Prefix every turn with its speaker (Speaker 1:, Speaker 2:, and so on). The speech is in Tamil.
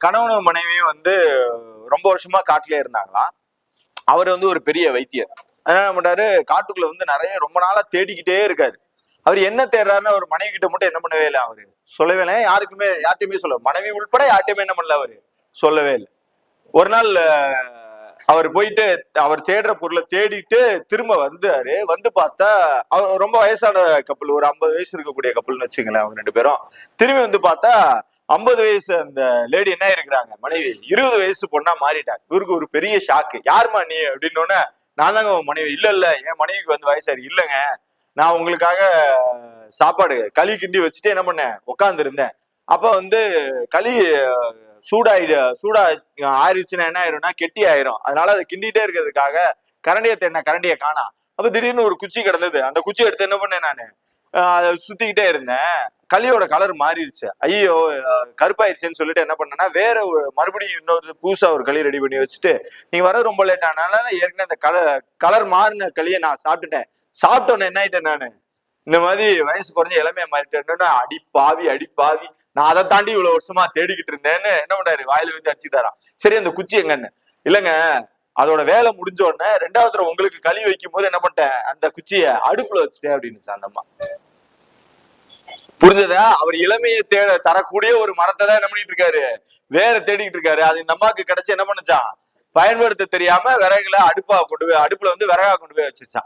Speaker 1: கணவனும் மனைவியும் வந்து ரொம்ப வருஷமா காட்டுலயே இருந்தாங்களாம். அவர் வந்து ஒரு பெரிய வைத்தியர். என்ன பண்றாரு, காட்டுக்குள்ள வந்து நிறைய ரொம்ப நாளா தேடிக்கிட்டே இருக்காரு. அவர் என்ன தேடுறாருன்னு அவர் மனைவி கிட்ட மட்டும் என்ன பண்ணவே இல்லை. அவரு சொல்லவே இல்லை. யார்ட்டையுமே சொல்ல, மனைவி உள்பட யார்ட்டையுமே என்ன பண்ணல, அவரு சொல்லவே இல்லை. ஒரு நாள் அவர் போயிட்டு அவர் தேடுற பொருளை தேடிட்டு திரும்ப வந்தாரு. வந்து பார்த்தா அவர் ரொம்ப வயசான கப்பல், ஒரு 50 வயசு இருக்கக்கூடிய கப்பல்னு வச்சுங்களேன். அவங்க 2 பேரும் திரும்பி வந்து பார்த்தா 50 வயசு அந்த லேடி என்ன இருக்கிறாங்க, மனைவி 20 வயசு பொண்ணா மாறிட்டாங்க. இவருக்கு ஒரு பெரிய ஷாக்கு. யாருமா நீ அப்படின்னு, நான் தாங்க உன் மனைவி. இல்ல இல்ல, என் மனைவிக்கு வந்து வயசாரு. இல்லைங்க, நான் உங்களுக்காக சாப்பாடு களி கிண்டி வச்சுட்டு என்ன பண்ணேன், உட்கார்ந்து இருந்தேன். அப்ப வந்து களி சூடா ஆயிடுச்சுன்னா என்ன ஆயிரும்னா கெட்டி ஆயிரும். அதனால அதை கிண்டிட்டே இருக்கிறதுக்காக கரண்டியை காணா. அப்ப திடீர்னு ஒரு குச்சி கிடந்தது. அந்த குச்சி எடுத்து என்ன பண்ணேன், நானு அதை சுத்திக்கிட்டே இருந்தேன். களியோட கலர் மாறிடுச்சு. ஐயோ, கருப்பாயிருச்சுன்னு சொல்லிட்டு என்ன பண்ணேன்னா, மறுபடியும் இன்னொரு புதுசா ஒரு களி ரெடி பண்ணி வச்சுட்டு, நீங்க வர ரொம்ப லேட் ஆனால ஏற்கனவே அந்த கலர் மாறின களியை நான் சாப்பிட்டோன்னு என்ன ஆயிட்டேன் நானு, இந்த மாதிரி வயசு குறைஞ்ச இளமையா மாறிட்டேன்னு, அடிப்பாவி நான் அதை தாண்டி இவ்வளவு வருஷமா தேடிக்கிட்டு இருந்தேன்னு என்ன பண்ணாரு, வாயில வந்து அடிச்சுட்டாராம். சரி, அந்த குச்சி எங்கன்னு. இல்லங்க, அதோட வேலை முடிஞ்ச உடனே 2வது தடவை உங்களுக்கு களி வைக்கும் போது என்ன பண்ணிட்டேன், அந்த குச்சிய அடுப்புல வச்சுட்டேன் அப்படின்னு அந்தம்மா. புரிஞ்சதா? அவர் இளமையை தரக்கூடிய ஒரு மரத்தை தான் என்ன பண்ணிட்டு இருக்காரு, வேற தேடிக்கிட்டு இருக்காரு. அது இந்த அம்மாவுக்கு கிடைச்சு என்ன பண்ணுச்சான், பயன்படுத்த தெரியாம விறகுல அடுப்புல வந்து விறகா கொண்டு போய் வச்சுச்சான்.